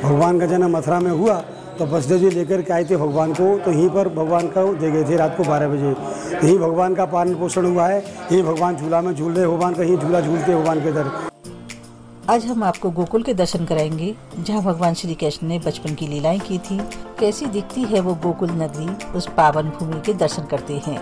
भगवान का जन्म मथुरा में हुआ तो वसुदेव जी लेकर के आए थे भगवान को, तो यहीं पर भगवान को दे गए थे रात को 12 बजे। यहीं भगवान का पालन पोषण हुआ है, यहीं भगवान झूला में झूल रहे भगवान का, यहीं झूला झूलते भगवान के दर। आज हम आपको गोकुल के दर्शन कराएंगे, जहां भगवान श्री कृष्ण ने बचपन की लीलाएं की थी। कैसी दिखती है वो गोकुल नगरी, उस पावन भूमि के दर्शन करते हैं।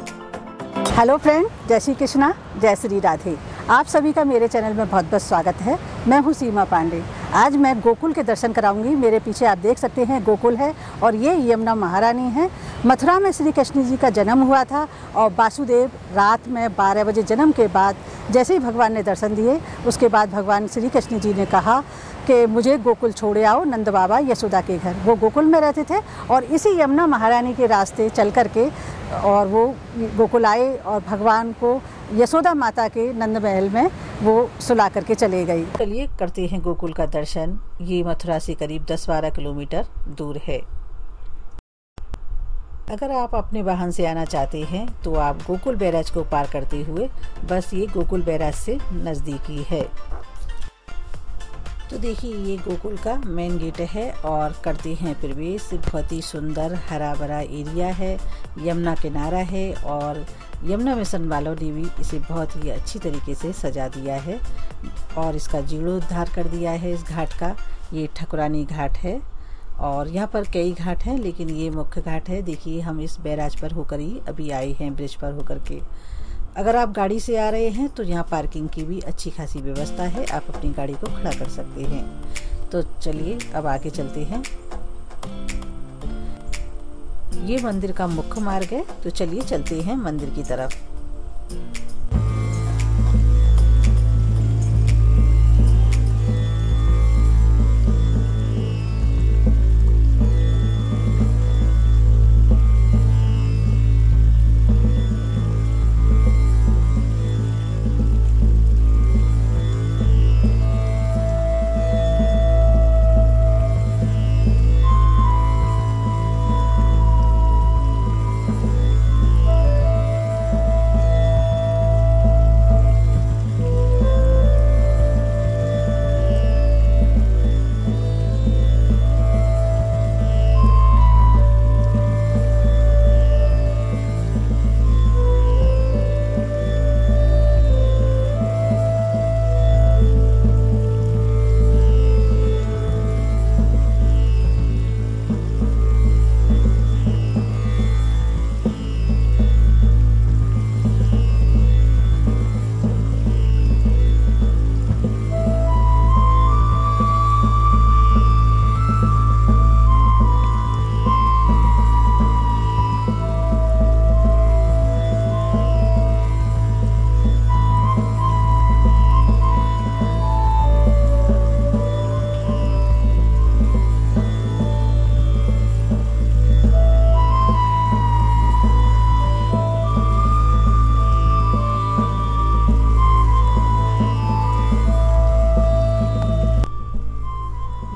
हेलो फ्रेंड, जय श्री कृष्णा, जय श्री राधे। आप सभी का मेरे चैनल में बहुत बहुत स्वागत है। मैं हूँ सीमा पांडे। आज मैं गोकुल के दर्शन कराऊंगी। मेरे पीछे आप देख सकते हैं गोकुल है और ये यमुना महारानी है। मथुरा में श्री कृष्ण जी का जन्म हुआ था और वासुदेव रात में 12 बजे जन्म के बाद जैसे ही भगवान ने दर्शन दिए, उसके बाद भगवान श्री कृष्ण जी ने कहा कि मुझे गोकुल छोड़े आओ, नंद बाबा यशोदा के घर। वो गोकुल में रहते थे और इसी यमुना महारानी के रास्ते चल कर के और वो गोकुल आए और भगवान को यशोदा माता के नंद महल में वो सुला करके चले गई। चलिए करते हैं गोकुल का दर्शन। ये मथुरा से करीब 10-12 किलोमीटर दूर है। अगर आप अपने वाहन से आना चाहते हैं तो आप गोकुल बैराज को पार करते हुए बस ये गोकुल बैराज से नज़दीकी है। तो देखिए ये गोकुल का मेन गेट है और करते हैं प्रवेश। बहुत ही सुंदर हरा भरा एरिया है, यमुना किनारा है और यमुना मिशन वालों ने भी इसे बहुत ही अच्छी तरीके से सजा दिया है और इसका जीर्णोद्धार कर दिया है इस घाट का। ये ठकुरानी घाट है और यहाँ पर कई घाट हैं लेकिन ये मुख्य घाट है। देखिए हम इस बैराज पर होकर ही अभी आए हैं, ब्रिज पर होकर के। अगर आप गाड़ी से आ रहे हैं तो यहाँ पार्किंग की भी अच्छी खासी व्यवस्था है, आप अपनी गाड़ी को खड़ा कर सकते हैं। तो चलिए अब आगे चलते हैं। ये मंदिर का मुख्य मार्ग है, तो चलिए चलते हैं मंदिर की तरफ।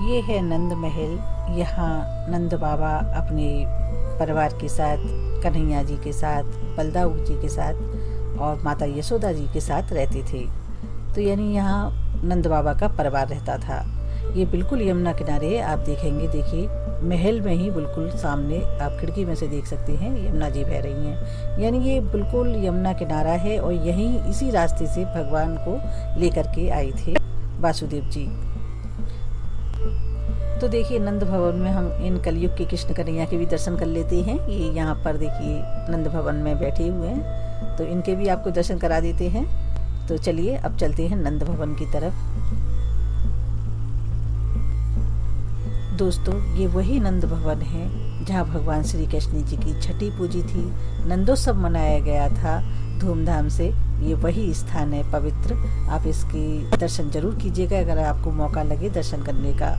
ये है नंद महल। यहाँ नंद बाबा अपने परिवार के साथ, कन्हैया जी के साथ, बलदाऊ जी के साथ और माता यशोदा जी के साथ रहते थे। तो यानी यहाँ नंद बाबा का परिवार रहता था। ये बिल्कुल यमुना किनारे आप देखेंगे। देखिए महल में ही बिल्कुल सामने आप खिड़की में से देख सकते हैं यमुना जी बह रही हैं। यानी ये बिल्कुल यमुना किनारा है और यहीं इसी रास्ते से भगवान को लेकर के आए थे वासुदेव जी। तो देखिए नंद भवन में हम इन कलयुग के कृष्ण कन्हैया के भी दर्शन कर लेते हैं। ये यहाँ पर देखिए नंद भवन में बैठे हुए हैं, तो इनके भी आपको दर्शन करा देते हैं। तो चलिए अब चलते हैं नंद भवन की तरफ। दोस्तों ये वही नंद भवन है जहाँ भगवान श्री कृष्ण जी की छठी पूजी थी, नंदोत्सव मनाया गया था धूमधाम से। ये वही स्थान है पवित्र। आप इसके दर्शन जरूर कीजिएगा अगर आपको मौका लगे दर्शन करने का।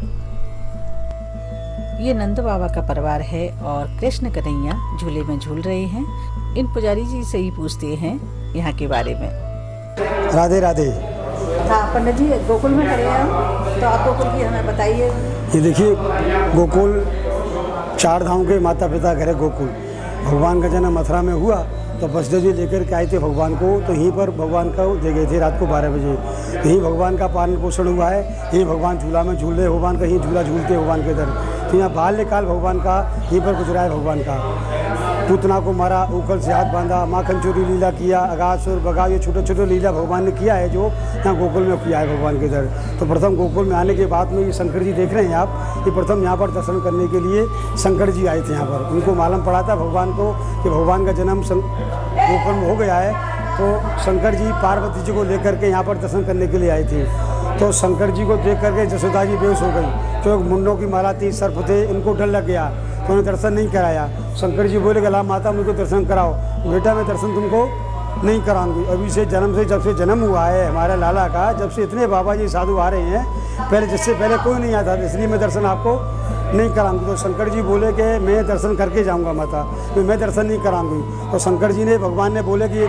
ये नंद बाबा का परिवार है और कृष्ण कन्हैया झूले में झूल रहे हैं। इन पुजारी जी से ही पूछते हैं यहाँ के बारे में। राधे राधे। हाँ पंडित जी, गोकुल में खड़े हैं तो आप गोकुल की हमें बताइए। ये देखिए गोकुल 4 धाम के माता पिता घर है गोकुल। भगवान का जन्म मथुरा में हुआ तो वसुदेव जी लेकर के आए थे भगवान को, तो यहीं पर भगवान को दे गए थे रात को 12 बजे। यहीं भगवान का पालन पोषण हुआ है, यहीं भगवान झूला में झूल रहे भगवान का, यहीं झूला झूलते भगवान के इधर। तो यहाँ बाल्यकाल भगवान का यहीं पर गुजरा है भगवान का। पूतना को मारा, उखल से हाथ बांधा, माखन चोरी लीला किया, अगासुर बगा, ये छोटे छोटे लीला भगवान ने किया है जो यहाँ गोकुल में किया है भगवान के इधर। तो प्रथम गोकुल में आने के बाद में ये शंकर जी देख रहे हैं आप, ये प्रथम यहाँ पर दर्शन करने के लिए शंकर जी आए थे यहाँ पर। उनको मालूम पड़ा था भगवान को कि भगवान का जन्म गोकुल में हो गया है, तो शंकर जी पार्वती जी को लेकर के यहाँ पर दर्शन करने के लिए आए थे। तो शंकर जी को देख करके जसोदा जी बेहोश हो गई, क्योंकि मुंडों की माला थी, सर्प थे, इनको डर लग गया, तो उन्हें दर्शन नहीं कराया। शंकर जी बोले गला माता मुझको दर्शन कराओ। बेटा मैं दर्शन तुमको नहीं कराऊंगी, अभी से जन्म से, जब से जन्म हुआ है हमारे लाला का, जब से इतने बाबा जी साधु आ रहे हैं, पहले जिससे पहले कोई नहीं आता, इसलिए मैं दर्शन आपको नहीं कराऊंगी। तो शंकर जी बोले कि मैं दर्शन करके जाऊंगा माता, तो मैं दर्शन नहीं कराऊंगी। तो शंकर जी ने, भगवान ने बोले कि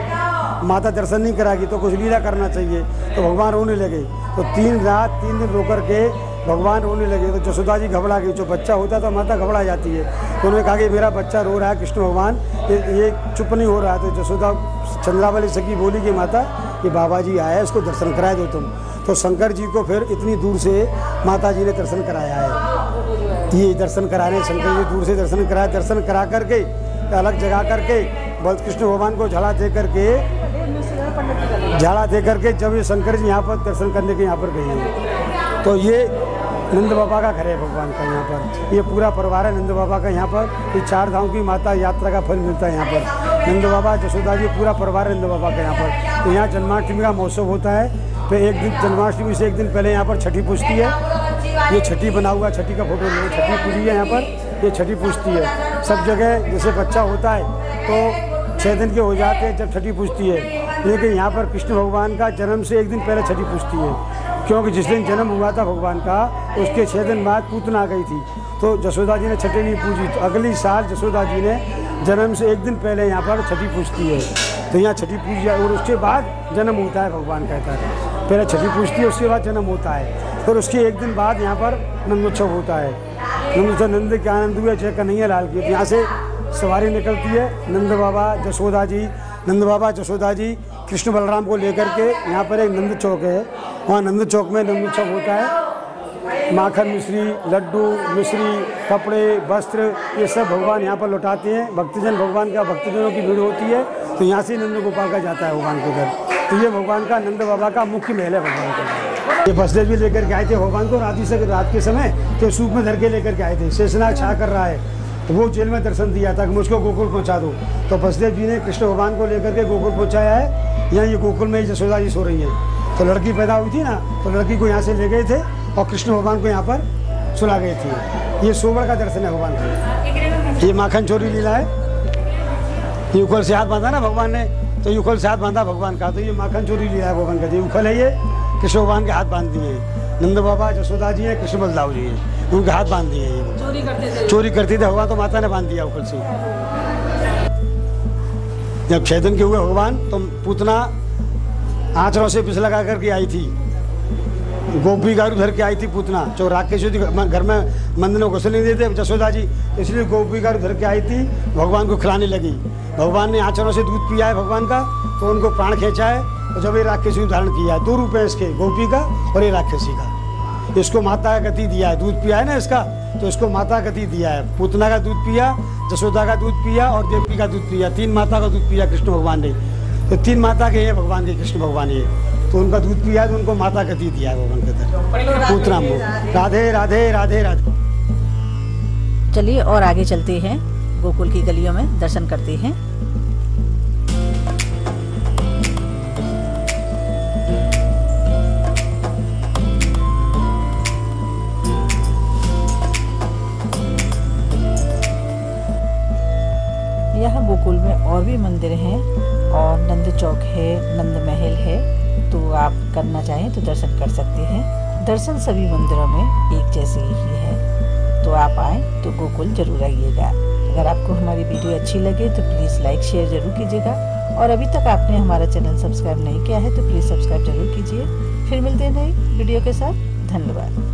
माता दर्शन नहीं कराएगी तो कुछ लीला करना चाहिए। तो भगवान रोने लगे। तो 3 रात 3 दिन रो करके भगवान रोने लगे। तो जसोदा जी घबरा गई, जो बच्चा होता है तो माता घबरा जाती है। तो उन्होंने कहा कि मेरा बच्चा रो रहा है, कृष्ण भगवान ये चुप नहीं हो रहा है। तो जसोदा चंद्रावली सखी बोली कि माता ये बाबा जी आया है, इसको दर्शन कराए दो तुम। तो शंकर जी को फिर इतनी दूर से माता जी ने दर्शन कराया है। ये दर्शन कराने शंकर जी दूर से दर्शन कराया, दर्शन करा करके अलग जगा करके बल कृष्ण भगवान को झाड़ा दे करके जब ये शंकर जी यहाँ पर दर्शन करने के यहाँ पर गए हैं। तो ये नंद बाबा का घर है भगवान का यहाँ पर, ये पूरा परिवार है नंद बाबा का यहाँ पर। ये 4 धाम की माता यात्रा का फल मिलता है यहाँ पर। नंद बाबा जसोदा जी पूरा परिवार है नंद बाबा का यहाँ पर। तो यहाँ जन्माष्टमी का महोत्सव होता है। तो एक दिन जन्माष्टमी से एक दिन पहले यहाँ पर छठी पूजती है। ये छठी बना हुआ, छठी का फोटो ले, छठी पूजी है यहाँ पर, ये छठी पूजती है। सब जगह जैसे बच्चा होता है तो 6 दिन के हो जाते हैं जब छठी पूजती है, लेकिन यहाँ पर कृष्ण भगवान का जन्म से एक दिन पहले छठी पूजती है, क्योंकि जिस दिन जन्म हुआ था भगवान का उसके 6 दिन बाद पूतना आ गई थी। तो जसोदा जी ने छठी नहीं पूजी, तो अगली साल जसोदा जी ने जन्म से एक दिन पहले यहाँ पर छठी पूजती है। तो यहाँ छठी पूजी और उसके बाद जन्म होता है भगवान कहता है। पहले छठी पूजती है, उसके बाद जन्म होता है। फिर उसके एक दिन बाद यहाँ पर नंदोत्सव होता है। नंदोत्सव नंद के आनंद हुए जय कन्हैया लाल की। यहाँ से सवारी निकलती है, नंद बाबा जसोदा जी कृष्ण बलराम को लेकर के। यहाँ पर एक नंद चौक है, वहाँ नंद चौक में नंदोत्सव होता है। माखन मिश्री, लड्डू मिश्री, कपड़े, वस्त्र, ये सब भगवान यहाँ पर लौटाते हैं। भक्तजन, भगवान का भक्तजनों की भीड़ होती है, तो यहाँ से नंद गोपाल का जाता है भगवान के घर। तो ये भगवान का नंद बाबा का मुख्य महल है भगवान का। ये वसुदेव जी लेकर के आए थे भगवान को रात के समय, तो सूप में धर के लेकर के आए थे। शेषनाग छा कर रहा है, तो वो जेल में दर्शन दिया था कि मुझको गोकुल पहुंचा दो। तो वसुदेव जी ने कृष्ण भगवान को लेकर के गोकुल पहुंचाया है। यहाँ ये गोकुल में जसोदा जी सो रही है। तो लड़की पैदा हुई थी ना, तो लड़की को यहाँ से ले गए थे और कृष्ण भगवान को यहाँ पर सुला गए थे। ये सोवर का दर्शन है भगवान का। ये माखन चोरी लीला है। ये उखल से हाथ बांधा ना भगवान ने, तो ये उखल से हाथ बांधा भगवान का, तो ये माखन चोरी लीला है भगवान का। ये उखल है, ये कृष्ण भगवान के हाथ बांध दिए। नंद बाबा जसोदा जी हैं, कृष्ण बलदाव जी हैं, उनके हाथ बांध दिए। ये चोरी करते थे भगवान, तो माता ने बांध दिया उखल से। जब 6 दिन के हुए भगवान, तो पूतना आँचरों से पिस लगा करके आई थी। गोपी गारू धर के आई थी पूतना, जो राकेश घर में मंदिर में घुसने नहीं देते जसोदा जी, इसलिए गोपी गारू धर के आई थी, भगवान को खिलाने लगी। भगवान ने आँचरों से दूध पिया है भगवान का, तो उनको प्राण खींचा है। और जब ये राक्षसी धारण किया है, 2 रूप है इसके, गोपी का और ये राक्षसी का। इसको माता का गति दिया है, दूध पिया है ना इसका, तो इसको माता गति दिया है। पूतना का दूध पिया, जसोदा का दूध पिया और देवकी का दूध पिया। 3 माता का दूध पिया कृष्ण भगवान ने। तो 3 माता के हैं भगवान के, कृष्ण भगवान ये, तो उनका दूध पिया, तो उनको माता गति दिया है भगवान के अंदर। पूतना में राधे राधे राधे राधे। चलिए और आगे चलते हैं, गोकुल की गलियों में दर्शन करते हैं। यहाँ गोकुल में और भी मंदिर हैं और नंद चौक है, नंद महल है, तो आप करना चाहें तो दर्शन कर सकते हैं। दर्शन सभी मंदिरों में एक जैसे ही है, तो आप आएँ तो गोकुल जरूर आइएगा। अगर आपको हमारी वीडियो अच्छी लगे तो प्लीज़ लाइक शेयर जरूर कीजिएगा, और अभी तक आपने हमारा चैनल सब्सक्राइब नहीं किया है तो प्लीज़ सब्सक्राइब जरूर कीजिए। फिर मिलते हैं नई वीडियो के साथ। धन्यवाद।